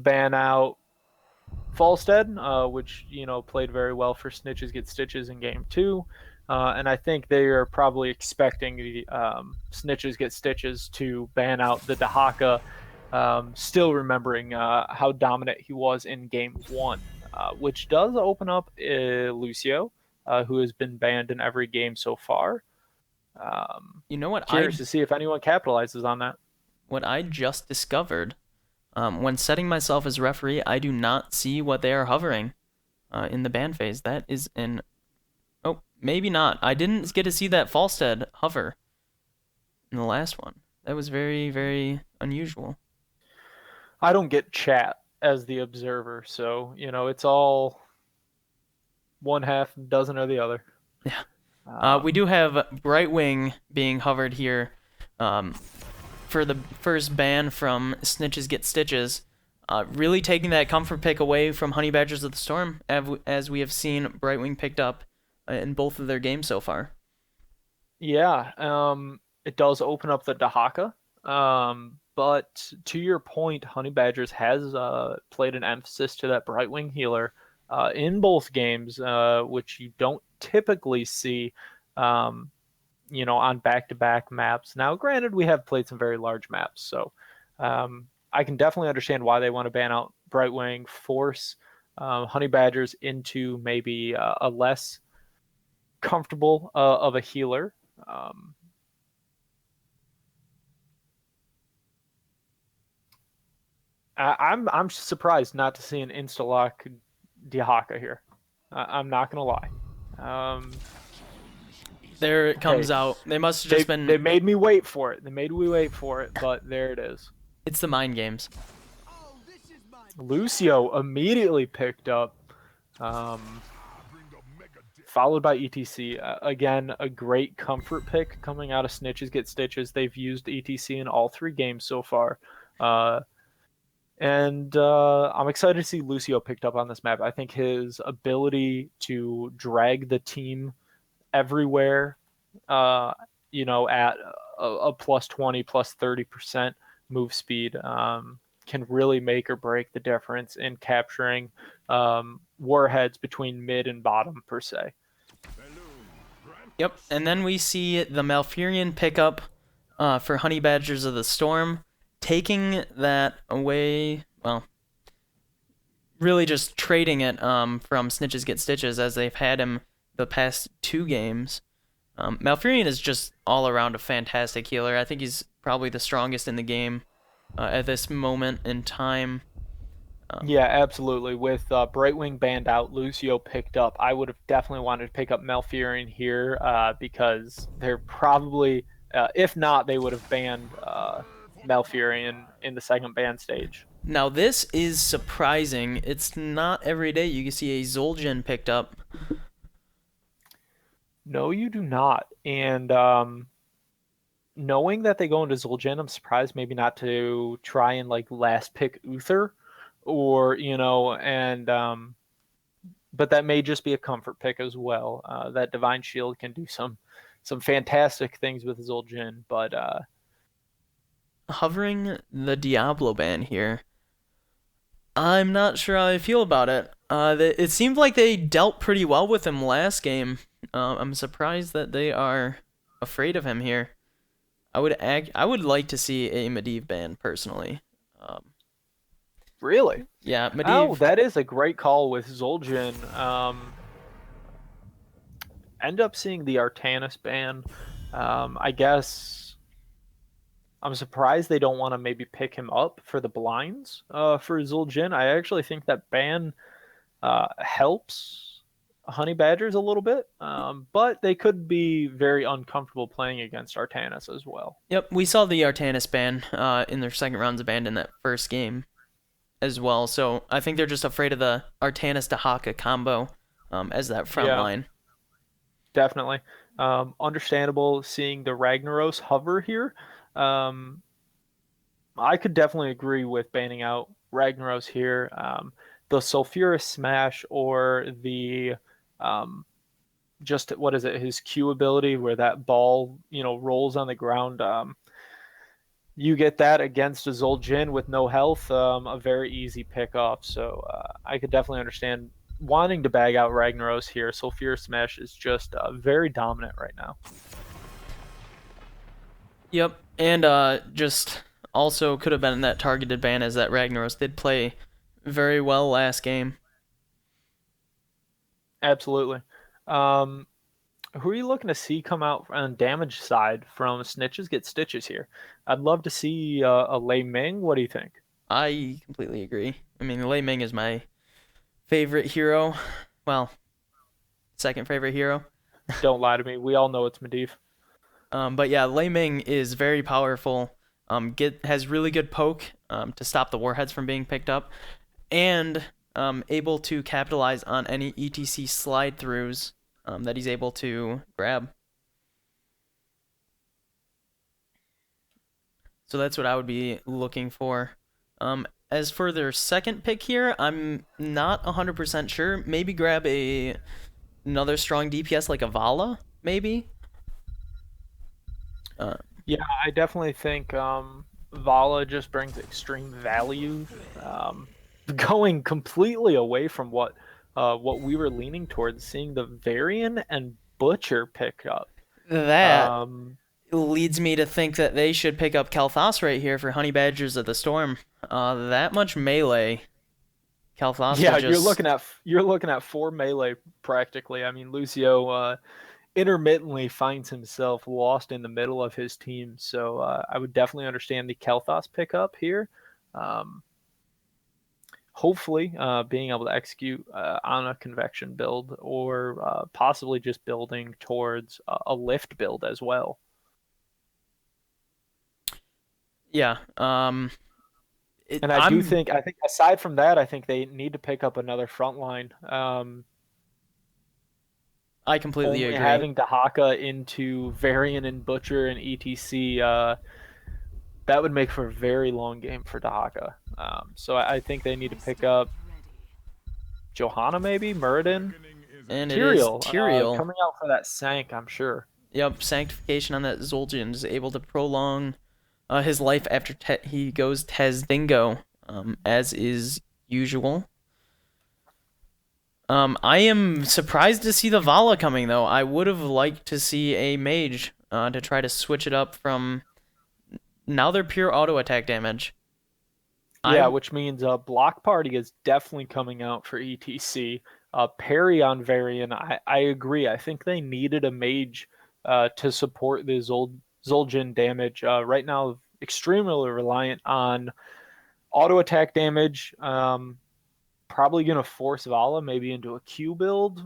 ban out Falstead, which played very well for Snitches Get Stitches in game two. And I think they are probably expecting the Snitches Get Stitches to ban out the Dahaka, still remembering how dominant he was in game one, which does open up Lucio, who has been banned in every game so far. You know what Curious to see if anyone capitalizes on that. I just discovered? When setting myself as referee, I do not see what they are hovering in the ban phase. That is an... Oh, maybe not. I didn't get to see that Falstead hover in the last one. That was very, very unusual. I don't get chat as the observer, so it's all one half dozen or the other. Yeah. We Um, do have Brightwing being hovered here for the first ban from Snitches Get Stitches. Really taking that comfort pick away from Honey Badgers of the Storm, as we have seen Brightwing picked up in both of their games so far. yeah, it does open up the Dahaka. But to your point, Honey Badgers has played an emphasis to that Brightwing healer in both games, which you don't typically see, um, on back-to-back maps. Now, granted, we have played some very large maps, so I can definitely understand why they want to ban out Brightwing, force Honey Badgers into maybe a less comfortable of a healer. Um, I'm surprised not to see an insta-lock Dihaka here. I'm not gonna lie. Um, There it hey, comes out. They must have they just been... they made me wait for it. They made me wait for it, but there it is. It's the mind games. Lucio immediately picked up, um, followed by ETC. Again, a great comfort pick coming out of Snitches Get Stitches. They've used ETC in all three games so far. Uh, And I'm excited to see Lucio picked up on this map. I think his ability to drag the team everywhere, uh, at a plus 20, plus 30% move speed, can really make or break the difference in capturing warheads between mid and bottom, per se. Yep, and then we see the Malfurion pickup for Honey Badgers of the Storm, taking that away. Well, really just trading it from Snitches Get Stitches, as they've had him the past two games. Malfurion is just all around a fantastic healer. I think he's probably the strongest in the game at this moment in time. Yeah, absolutely. With Brightwing banned out, Lucio picked up. I would have definitely wanted to pick up Malfurion here because they're probably, if not, they would have banned Malfurion in the second ban stage. Now, this is surprising. It's not every day you can see a Zul'jin picked up. No, you do not. And knowing that they go into Zul'jin, I'm surprised maybe not to try and like last pick Uther, or and but that may just be a comfort pick as well. That Divine Shield can do some fantastic things with Zul'jin, but Hovering the Diablo ban here. I'm not sure how I feel about it. It seemed like they dealt pretty well with him last game. I'm surprised that they are afraid of him here. I would like to see a Medivh ban personally. Um, really, yeah, oh, Medivh. that is a great call with Zul'jin. End up seeing the Artanis ban. I guess I'm surprised they don't want to maybe pick him up for the blinds for Zul'jin. I actually think that ban helps Honey Badgers a little bit, but they could be very uncomfortable playing against Artanis as well. Yep, we saw the Artanis ban in their second rounds of ban in that first game as well. So I think they're just afraid of the Artanis to Haka combo as that front Yeah, line. definitely. Understandable seeing the Ragnaros hover here. Um, I could definitely agree with banning out Ragnaros here. The Sulfurous Smash or the um, just what is it, his Q ability where that ball rolls on the ground. You get that against a Zul'jin with no health, a very easy pick off. So I could definitely understand wanting to bag out Ragnaros here. Sulfur Smash is just very dominant right now. Yep, and just also could have been that targeted ban as that Ragnaros did play very well last game. Absolutely. Um, who are you looking to see come out on damage side from Snitches Get Stitches here? I'd love to see a Lei Ming. What do you think? I completely agree. I mean, Lei Ming is my favorite hero. Well, second favorite hero. Don't lie to me. We all know it's Medivh. But yeah, Lei Ming is very powerful. Has really good poke to stop the warheads from being picked up, and able to capitalize on any ETC slide throughs that he's able to grab. So that's what I would be looking for. As for their second pick here, I'm not 100% sure. Maybe grab another strong DPS like a Vala, maybe. Yeah, I definitely think Vala just brings extreme value. Going completely away from what we were leaning towards, seeing the Varian and Butcher pick up. That Um, leads me to think that they should pick up Kalthas right here for Honey Badgers of the Storm. That much melee. Kalthas yeah, would just. you're looking at 4 melee practically. I mean, Lucio intermittently finds himself lost in the middle of his team, so I would definitely understand the Kel'Thas pickup here. Um, Hopefully, being able to execute on a convection build or possibly just building towards a lift build as well. Yeah. And I think aside from that, I think they need to pick up another front line. I completely Only agree. having Dahaka into Varian and Butcher and ETC, that would make for a very long game for Dahaka. So I think they need to pick up Johanna, maybe Muradin, And it is Tyrael, Tyrael. coming out for that Sank, I'm sure. Yep, Sanctification on that Zul'jin is able to prolong his life after he goes Tez Dingo, as is usual. I am surprised to see the Vala coming, though. I would have liked to see a mage to try to switch it up from. Now they're pure auto attack damage. Yeah, which means Block Party is definitely coming out for ETC. Parry on Varian, I agree. I think they needed a mage to support the Zul'jin damage. Right now, extremely reliant on auto attack damage. Probably going to force Vala maybe into a Q build.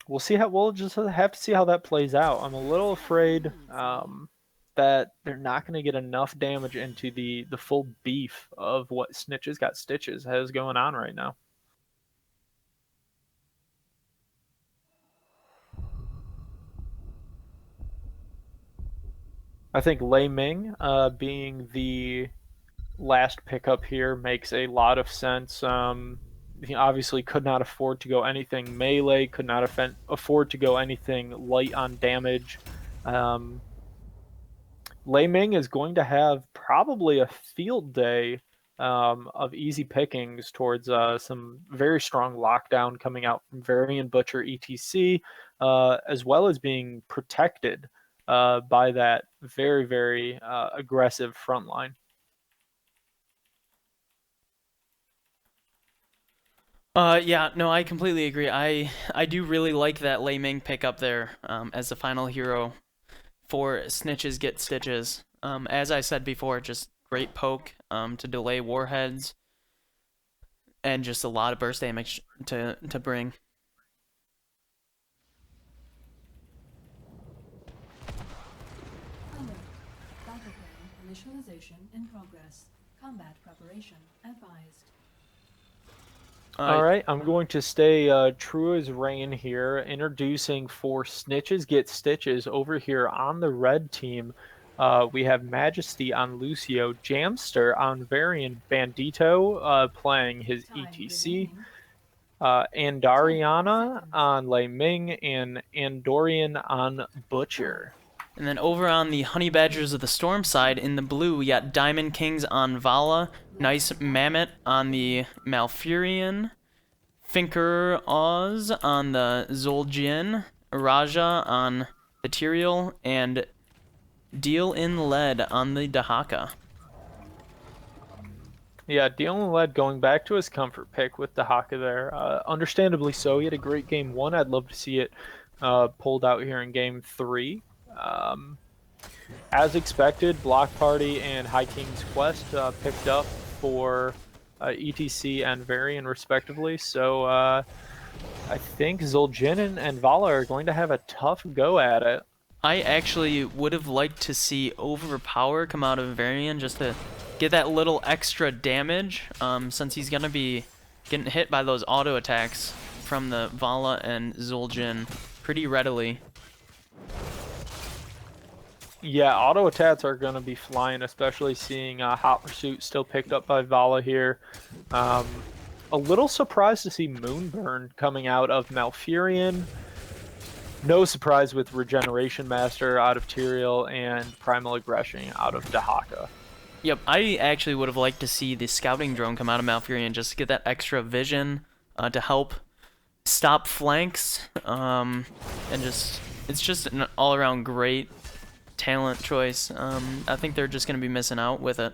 We'll just have to see how that plays out. I'm a little afraid that they're not going to get enough damage into the full beef of what Snitches Got Stitches has going on right now. I think Lei Ming being the last pickup here makes a lot of sense. He obviously could not afford to go anything melee, could not afford to go anything light on damage. Lei Ming is going to have probably a field day of easy pickings towards some very strong lockdown coming out from Varian Butcher ETC, as well as being protected by that very, very aggressive front line. Yeah, no, I completely agree. I do really like that Lei Ming pick up there as the final hero for Snitches Get Stitches. As I said before, just great poke to delay warheads and just a lot of burst damage to bring. Battle plan initialization in progress. Combat preparation advised. All right, I'm going to stay true as rain here, introducing for Snitches Get Stitches over here on the red team. We have Majesty on Lucio, Jamster on Varian, Bandito playing his ETC, Andariana on Lei Ming, and Andorian on Butcher. And then over on the Honey Badgers of the Storm side, in the blue, we got Diamond Kings on Vala, nice Mammoth on the Malfurion, Finker Oz on the Zul'jin, Raja on the Tyrael, and Deal in Lead on the Dahaka. Yeah, Dylan led going back to his comfort pick with Dahaka there. Understandably so. He had a great game 1. I'd love to see it pulled out here in game 3. As expected, Block Party and High King's Quest picked up for ETC and Varian respectively. So I think Zul'jin and Vala are going to have a tough go at it. I actually would have liked to see Overpower come out of Varian just to get that little extra damage, since he's going to be getting hit by those auto attacks from the Vala and Zul'jin pretty readily. Yeah, auto attacks are going to be flying, especially seeing Hot Pursuit still picked up by Vala here. A little surprised to see Moonburn coming out of Malfurion. No surprise with Regeneration Master out of Tyrael and Primal Aggression out of Dahaka. Yep, I actually would have liked to see the Scouting Drone come out of Malfurion just to get that extra vision to help stop flanks. And it's just an all-around great talent choice. I think they're just going to be missing out with it.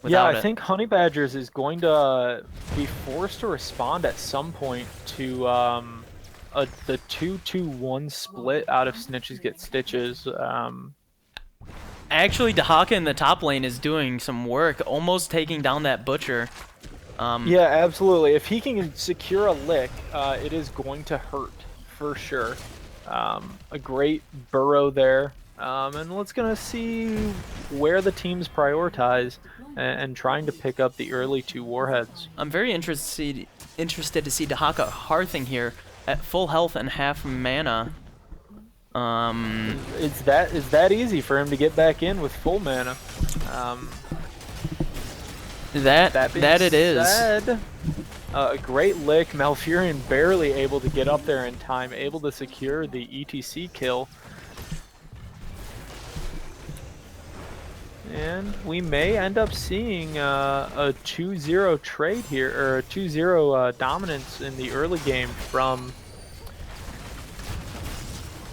Yeah, I think Honey Badgers is going to be forced to respond at some point to the 2-2-1 split out of Snitches Get Stitches. Actually, Dahaka in the top lane is doing some work, almost taking down that Butcher. Yeah, absolutely. If he can secure a lick, it is going to hurt for sure. A great burrow there. And let's gonna see where the teams prioritize and trying to pick up the early 2 warheads. I'm very interested to see Dahaka hearthing here at full health and half mana. It's that easy for him to get back in with full mana. That it is. Said, a great lick. Malfurion barely able to get up there in time, able to secure the ETC kill. And we may end up seeing a 2-0 trade here, or a 2-0 dominance in the early game from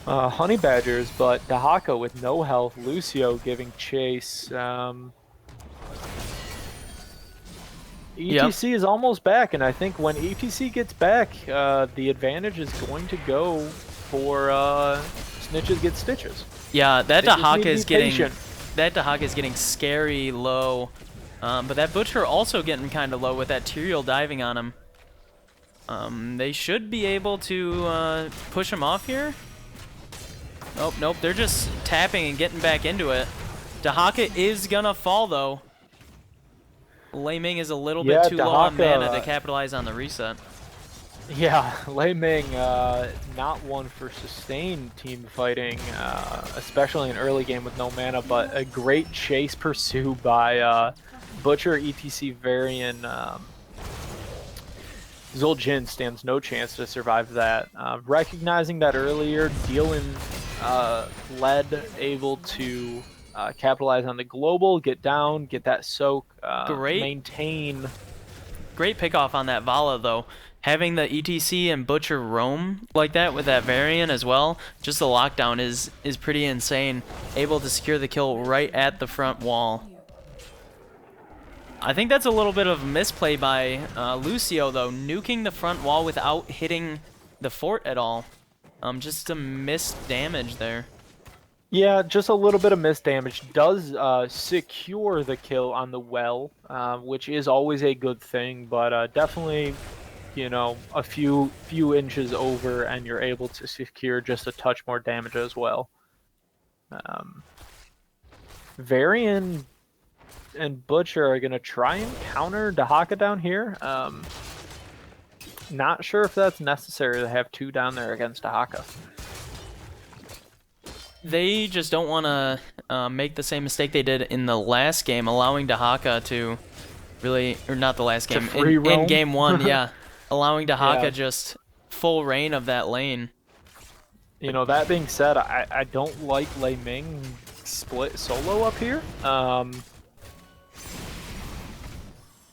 Honey Badgers, but Dahaka with no health, Lucio giving chase. ETC is almost back, and I think when ETC gets back, the advantage is going to go for Snitches Get Stitches. Yeah, that Dahaka is getting patient. That Dahaka is getting scary low, but that Butcher also getting kind of low with that Tyrael diving on him. They should be able to push him off here. Nope, they're just tapping and getting back into it. Dahaka is gonna fall though. Lei Ming is a little bit too low on mana to capitalize on the reset. Yeah, Lei Ming, not one for sustained team fighting, especially in early game with no mana, but a great chase pursue by Butcher, ETC Varian. Zul'jin stands no chance to survive that. Recognizing that earlier, Dylan led able to capitalize on the global, get down, get that soak, maintain. Great pickoff on that Vala though. Having the ETC and Butcher roam like that with that Varian as well, just the lockdown is pretty insane. Able to secure the kill right at the front wall. I think that's a little bit of a misplay by Lucio though, nuking the front wall without hitting the fort at all. Just some missed damage there. Yeah, just a little bit of missed damage. Does secure the kill on the well, which is always a good thing, but definitely, you know, a few inches over and you're able to secure just a touch more damage as well. Varian and Butcher are going to try and counter Dahaka down here. Not sure if that's necessary to have 2 down there against Dahaka. They just don't want to make the same mistake they did in the last game, allowing Dahaka to really, or not the last game, in game 1, yeah. Allowing Dahaka just full reign of that lane. That being said, I don't like Lei Ming split solo up here.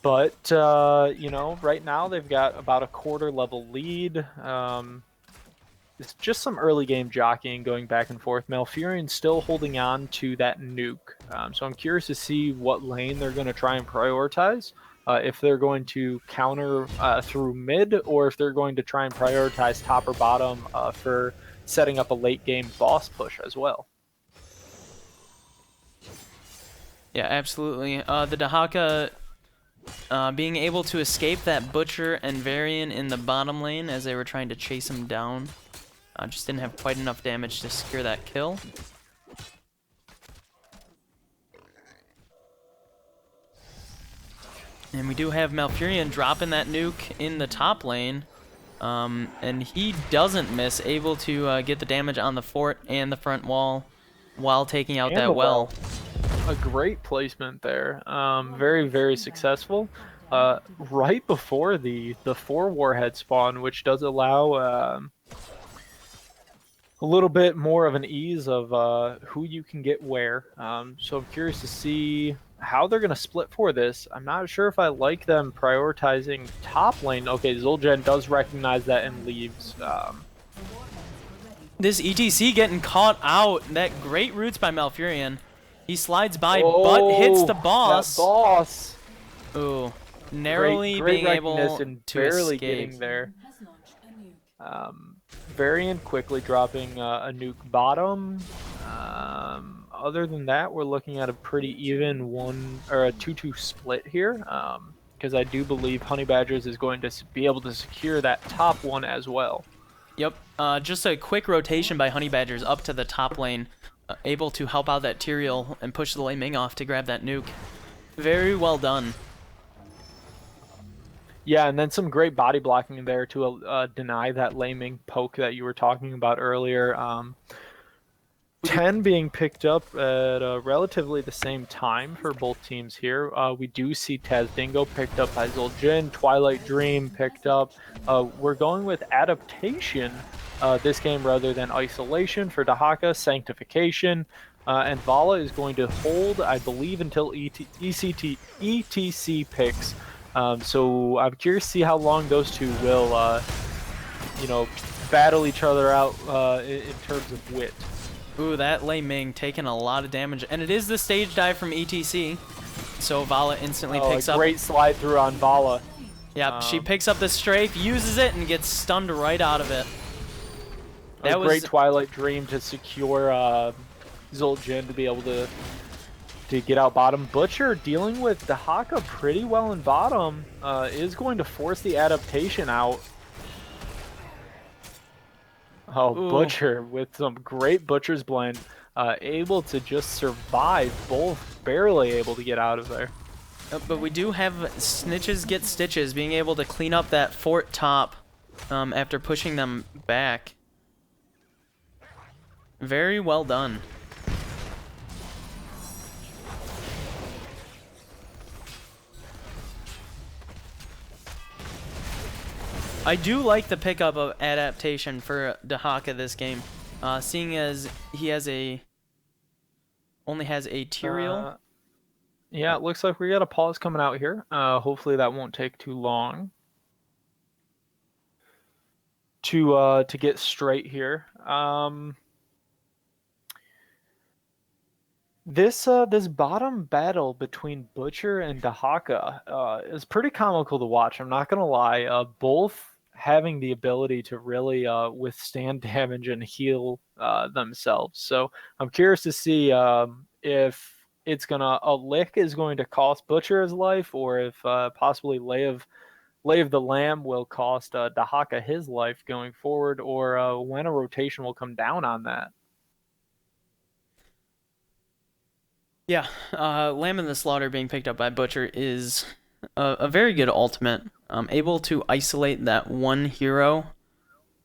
But right now they've got about a quarter level lead. It's just some early game jockeying going back and forth. Malfurion's still holding on to that nuke. So I'm curious to see what lane they're going to try and prioritize. If they're going to counter through mid, or if they're going to try and prioritize top or bottom for setting up a late game boss push as well. Yeah, absolutely. The Dahaka being able to escape that Butcher and Varian in the bottom lane as they were trying to chase him down. Just didn't have quite enough damage to secure that kill. And we do have Malfurion dropping that nuke in the top lane. And he doesn't miss, able to get the damage on the fort and the front wall while taking out that well. A great placement there. Very, very successful. Right before the 4 warhead spawn, which does allow a little bit more of an ease of who you can get where. So I'm curious to see how they're going to split for this. I'm not sure if I like them prioritizing top lane. Okay, Zul'jin does recognize that and leaves. This ETC getting caught out. That great roots by Malfurion. He slides by, but hits the boss. That boss. Ooh, narrowly great being able to barely escape. Getting there. Varian quickly dropping a nuke bottom. Other than that, we're looking at a pretty even 2-2 split here. Because I do believe Honey Badgers is going to be able to secure that top one as well. Yep. Just a quick rotation by Honey Badgers up to the top lane, able to help out that Tyrael and push the Lei Ming off to grab that nuke. Very well done. Yeah, and then some great body blocking there to deny that Lei Ming poke that you were talking about earlier. 10 being picked up at relatively the same time for both teams here. We do see Taz Dingo picked up by Zul'jin, Twilight Dream picked up. We're going with adaptation this game rather than isolation for Dahaka, sanctification. And Vala is going to hold, I believe, until ETC picks. So I'm curious to see how long those two will, battle each other out in terms of wit. Ooh, that Lei Ming taking a lot of damage, and it is the stage dive from ETC. So Vala instantly picks up. Great slide through on Vala. Yep, she picks up the strafe, uses it, and gets stunned right out of it. That was a great Twilight Dream to secure Zul'jin to be able to get out bottom. Butcher dealing with Dahaka pretty well in bottom, is going to force the adaptation out. Oh, ooh. Butcher with some great Butcher's blend, able to just survive, both barely able to get out of there. But we do have Snitches get stitches, being able to clean up that fort top after pushing them back. Very well done. I do like the pickup of adaptation for Dahaka this game, seeing as he only has a Tyrael. Yeah, it looks like we got a pause coming out here. Hopefully that won't take too long to get straight here. This bottom battle between Butcher and Dahaka is pretty comical to watch. I'm not gonna lie. Both having the ability to really withstand damage and heal themselves. So I'm curious to see if a lick is going to cost Butcher his life, or if possibly Lay of the Lamb will cost Dahaka his life going forward, or when a rotation will come down on that. Yeah, Lamb in the Slaughter being picked up by Butcher is a very good ultimate. Able to isolate that one hero.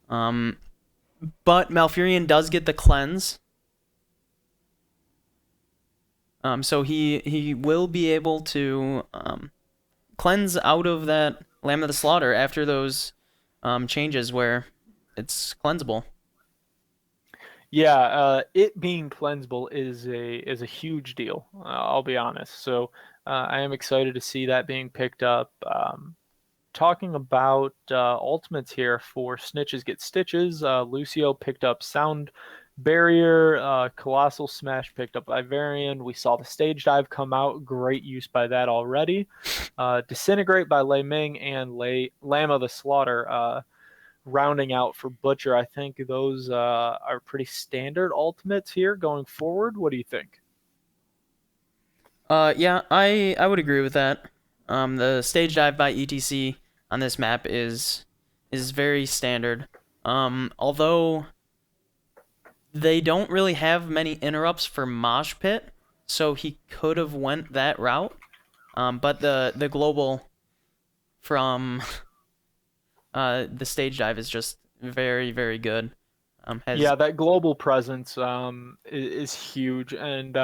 But Malfurion does get the cleanse. So he will be able to cleanse out of that Lamb of the Slaughter after those changes where it's cleansable. Yeah, it being cleansable is a huge deal. I'll be honest. So I am excited to see that being picked up. Talking about ultimates here for Snitches Get Stitches, Lucio picked up Sound Barrier, Colossal Smash picked up Ivarian. We saw the Stage Dive come out, great use by that already. Disintegrate by Lei Ming and Llama the Slaughter rounding out for Butcher. I think those are pretty standard ultimates here going forward. What do you think? Yeah, I would agree with that. The stage dive by ETC on this map is very standard. Although they don't really have many interrupts for Mosh Pit, so he could have went that route. But the global from the stage dive is just very, very good. Yeah, that global presence is huge, and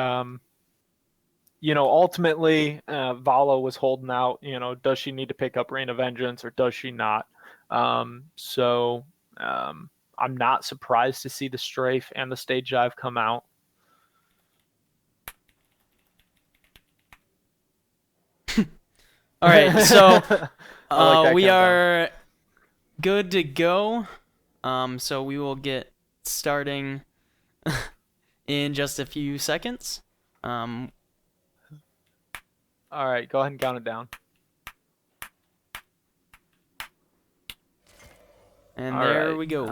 ultimately, Vala was holding out. Does she need to pick up Reign of Vengeance or does she not? So I'm not surprised to see the Strafe and the Stage Dive come out. All right, so like we countdown. are good to go. So we will get starting in just a few seconds. All right, go ahead and count it down. And All there right, we go.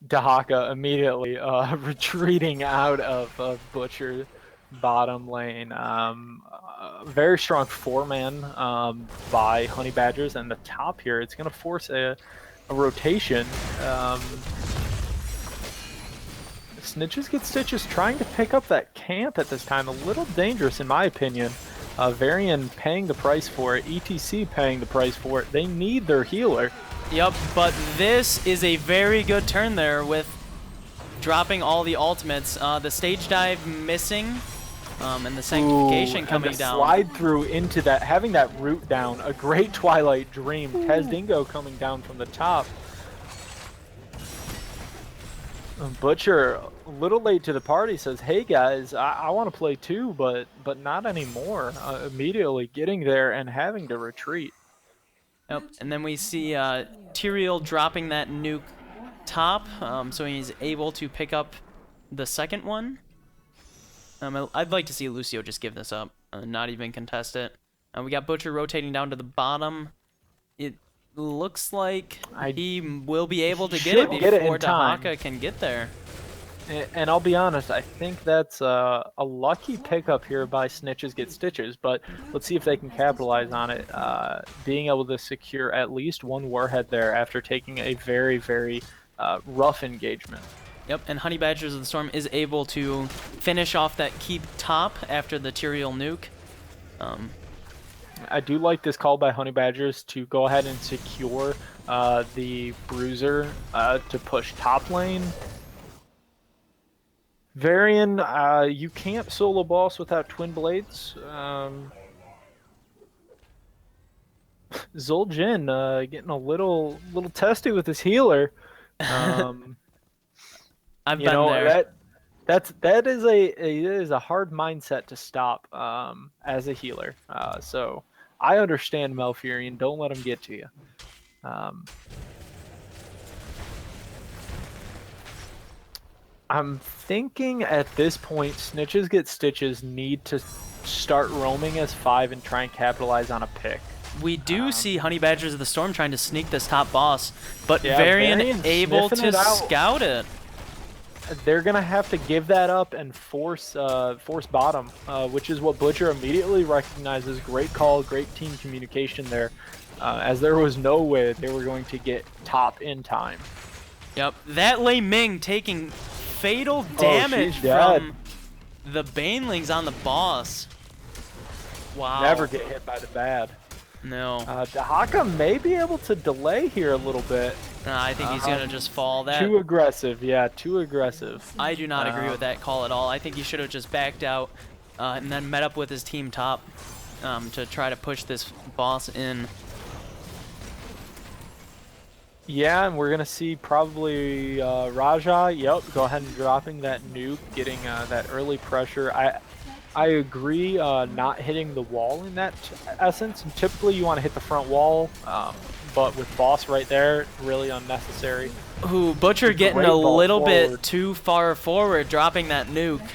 Dahaka immediately retreating out of Butcher bottom lane. Very strong 4-man by Honey Badgers, and the top here, it's going to force a rotation. Snitches Get Stitches trying to pick up that camp at this time. A little dangerous in my opinion. Varian paying the price for it. ETC paying the price for it. They need their healer. Yep, but this is a very good turn there with dropping all the ultimates. The stage dive missing, and the sanctification coming and the down. Slide through into that, having that root down. A great Twilight Dream. Tez Dingo coming down from the top. Butcher, a little late to the party, says, "Hey guys, I want to play too, but not anymore." Immediately getting there and having to retreat. Yep, and then we see Tyrael dropping that nuke top, so he's able to pick up the second one. I'd like to see Lucio just give this up, not even contest it. We got Butcher rotating down to the bottom. It looks like he will be able to get it before Dahaka can get there. And I'll be honest, I think that's a lucky pickup here by Snitches Get Stitches, but let's see if they can capitalize on it. Being able to secure at least one warhead there after taking a very, very rough engagement. Yep, and Honey Badgers of the Storm is able to finish off that keep top after the Tyrael nuke. I do like this call by Honey Badgers to go ahead and secure the Bruiser to push top lane. Varian, you can't solo boss without Twin Blades. Zul'jin getting a little testy with his healer. I've been there. That is a hard mindset to stop as a healer. So I understand Malfurion. Don't let him get to you. I'm thinking at this point, Snitches Get Stitches need to start roaming as 5 and try and capitalize on a pick. We do see Honey Badgers of the Storm trying to sneak this top boss, but Yeah, Varian Varian's able sniffing to it out. scout it. They're gonna have to give that up and force bottom, which is what Butcher immediately recognizes. Great call, great team communication there, as there was no way they were going to get top in time. Yep, that Lei Ming taking fatal damage she's dead. from the Banelings on the boss. Wow. Never get hit by the bad. No. Dahaka may be able to delay here a little bit. I think he's gonna just fall. That Too aggressive, yeah, too aggressive. I do not agree with that call at all. I think he should have just backed out and then met up with his team top to try to push this boss in. Yeah, and we're gonna see probably Raja. Yep, go ahead and dropping that nuke, getting that early pressure. I agree, not hitting the wall in that essence. And typically, you want to hit the front wall, but with boss right there, really unnecessary. Ooh, Butcher getting Great a ball little forward. bit too far forward, dropping that nuke.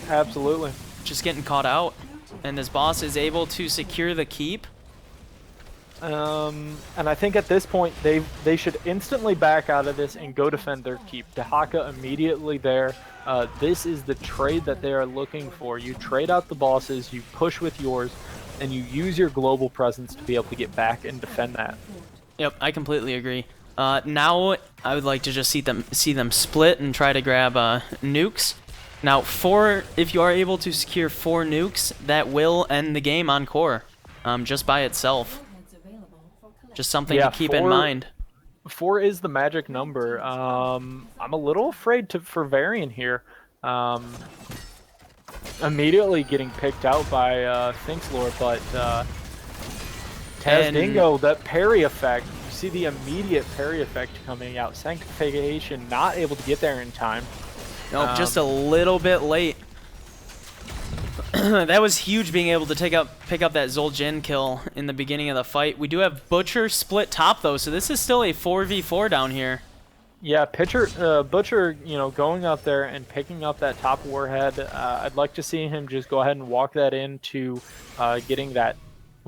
Absolutely. Just getting caught out. And this boss is able to secure the keep. And I think at this point they should instantly back out of this and go defend their keep. Dahaka immediately there. This is the trade that they are looking for. You trade out the bosses, you push with yours, and you use your global presence to be able to get back and defend that. Yep, I completely agree. Now I would like to just see them split and try to grab nukes. Now, if you are able to secure 4 nukes, that will end the game on core, just by itself. Just something to keep in mind. 4 is the magic number. I'm a little afraid for Varian here. Immediately getting picked out by Thinkslore, but Taz Dingo, that parry effect. You see the immediate parry effect coming out. Sanctification not able to get there in time. Nope, just a little bit late. That was huge, being able to pick up that Zul'jin kill in the beginning of the fight. We do have Butcher split top though, so this is still a 4v4 down here. Yeah, Butcher, you know, going up there and picking up that top warhead. I'd like to see him just go ahead and walk that into getting that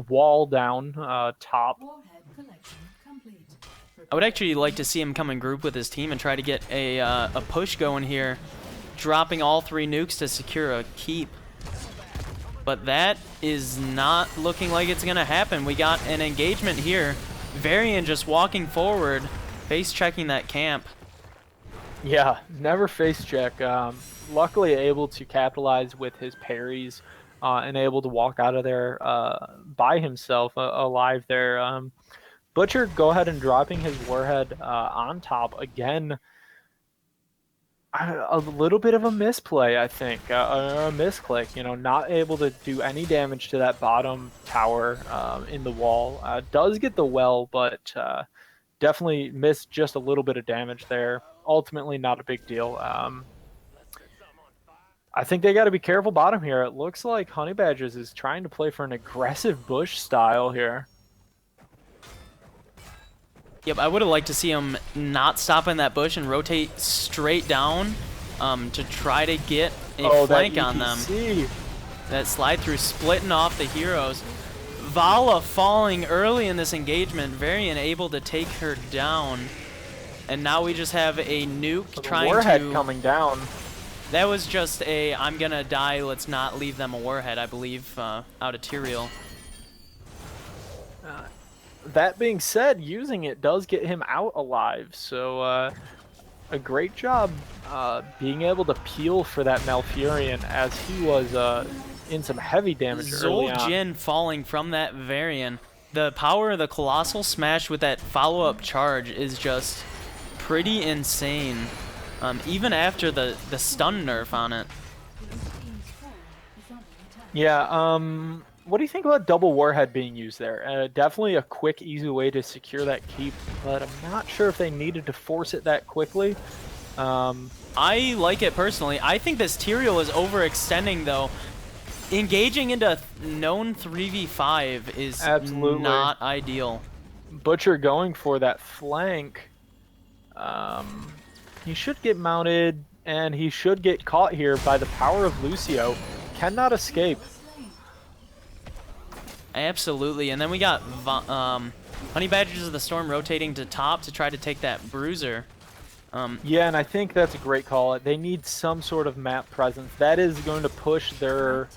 wall down top. I would actually like to see him come in group with his team and try to get a push going here, dropping all 3 nukes to secure a keep. But that is not looking like it's going to happen. We got an engagement here. Varian just walking forward, face checking that camp. Yeah, never face check. Luckily able to capitalize with his parries and able to walk out of there by himself alive there. Butcher go ahead and dropping his warhead on top again. A little bit of a misplay, I think, or a misclick. You know, not able to do any damage to that bottom tower in the wall. Does get the well, but definitely missed just a little bit of damage there. Ultimately, not a big deal. I think they got to be careful bottom here. It looks like Honey Badgers is trying to play for an aggressive Bush style here. Yep, I would have liked to see him not stop in that bush and rotate straight down to try to get a flank on them. That slide through splitting off the heroes. Vala falling early in this engagement, Varian able to take her down. And now we just have a nuke trying warhead coming down. That was just a, I'm gonna die, let's not leave them a warhead, I believe, out of Tyrael. That being said, using it does get him out alive, so a great job being able to peel for that Malfurion, as he was in some heavy damage early on. Zul'jin falling from that Varian. The power of the Colossal Smash with that follow-up charge is just pretty insane, even after the stun nerf on it. Yeah, what do you think about double warhead being used there? Definitely a quick, easy way to secure that keep, but I'm not sure if they needed to force it that quickly. I like it personally. I think this Tyrael is overextending, though. Engaging into known 3v5 is absolutely not ideal. Butcher going for that flank. He should get mounted, and he should get caught here by the power of Lucio. Cannot escape. Absolutely, and then we got Honey Badgers of the Storm rotating to top to try to take that Bruiser. Yeah, and I think that's a great call. They need some sort of map presence. That is going to push their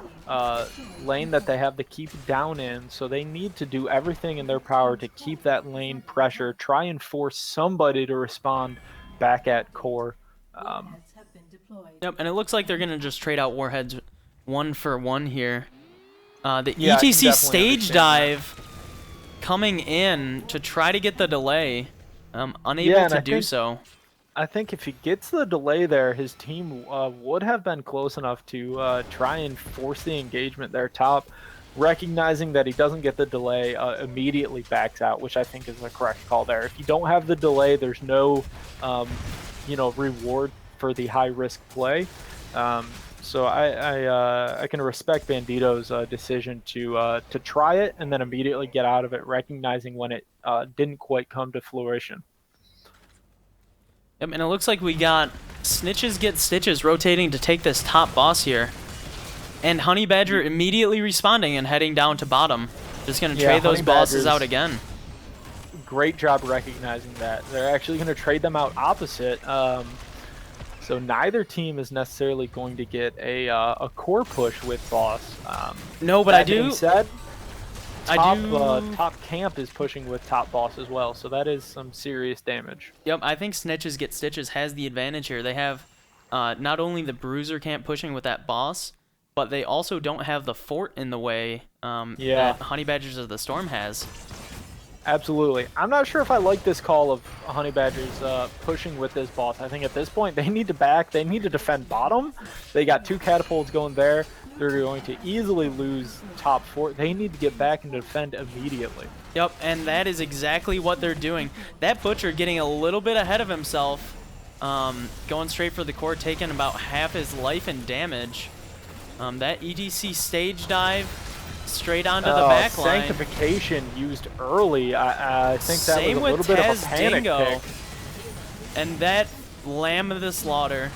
lane that they have to keep down in, so they need to do everything in their power to keep that lane pressure, try and force somebody to respond back at core. Yep, and it looks like they're going to just trade out warheads 1 for 1 here. The ETC stage dive coming in to try to get the delay, unable to do so. I think if he gets the delay there, his team would have been close enough to try and force the engagement there top. recognizing that he doesn't get the delay, immediately backs out, which I think is the correct call there. If you don't have the delay, there's no, reward for the high risk play. So I can respect Bandito's decision to try it and then immediately get out of it, recognizing when it didn't quite come to fruition. Yep, and it looks like we got Snitches Get Stitches rotating to take this top boss here. And Honey Badger immediately responding and heading down to bottom. Just going to trade those bosses out again. Great job recognizing that. They're actually going to trade them out opposite. So neither team is necessarily going to get a core push with boss. No, but that I do. Being said, top camp is pushing with top boss as well, so that is some serious damage. Yep, I think Snitches Get Stitches has the advantage here. They have not only the Bruiser camp pushing with that boss, but they also don't have the fort in the way that Honey Badgers of the Storm has. Absolutely. I'm not sure if I like this call of Honey Badgers pushing with this boss. I think at this point they need to back. They need to defend bottom. They got 2 catapults going there. They're going to easily lose top fort. They need to get back and defend immediately. Yep, and that is exactly what they're doing. That Butcher getting a little bit ahead of himself, going straight for the core, taking about half his life in damage. That EDC stage dive straight onto the back line. Sanctification used early. I think that was a little bit of a panic pick. And that Lamb of the Slaughter.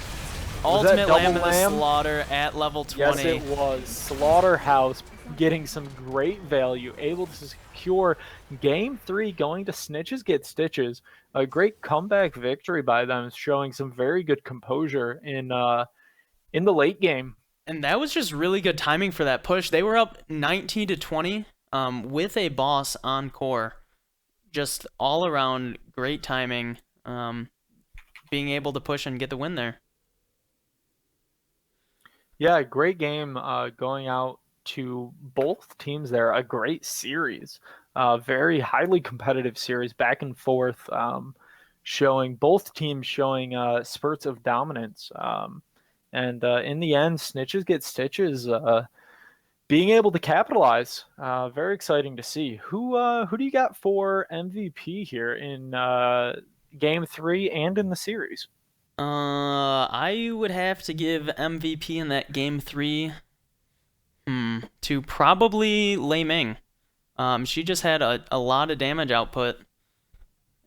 Ultimate Lamb of the Slaughter at level 20. Yes, it was. Slaughterhouse getting some great value, able to secure Game 3, going to Snitches Get Stitches. A great comeback victory by them, showing some very good composure in the late game. And that was just really good timing for that push. They were up 19 to 20 with a boss on core. Just all around great timing, being able to push and get the win there. Yeah, great game going out to both teams there. A great series. Very highly competitive series, back and forth, showing both teams showing spurts of dominance. And in the end, Snitches Get Stitches being able to capitalize. Very exciting to see. Who do you got for MVP here in Game 3 and in the series? I would have to give MVP in that Game 3 to probably Lei Ming. She just had a lot of damage output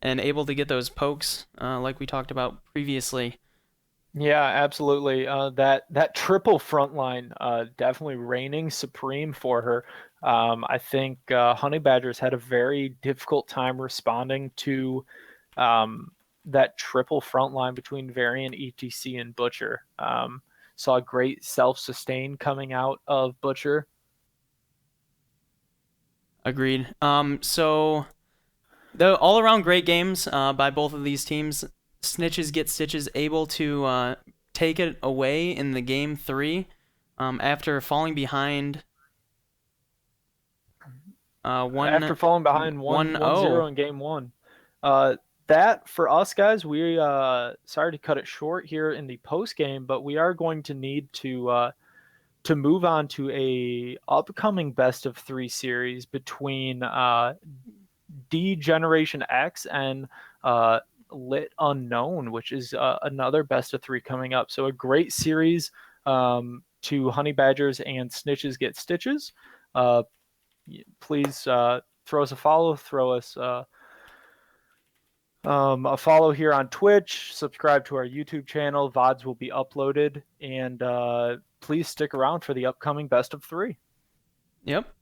and able to get those pokes like we talked about previously. Yeah, absolutely. That triple front line definitely reigning supreme for her. I think Honey Badgers had a very difficult time responding to that triple front line between Varian, ETC, and Butcher. Saw great self-sustain coming out of Butcher. Agreed. So the all-around great games by both of these teams. Snitches Get Stitches able to take it away in the Game 3 after falling behind. After falling behind 1-0 in Game 1. That, for us guys, we sorry to cut it short here in the post game, but we are going to need to move on to a upcoming best of 3 series between D Generation X and Lit Unknown, which is another best of 3 coming up. So a great series to Honey Badgers and Snitches Get Stitches. Please throw us a follow, throw us a follow here on Twitch, subscribe to our YouTube channel. VODs will be uploaded, and please stick around for the upcoming best of 3. Yep.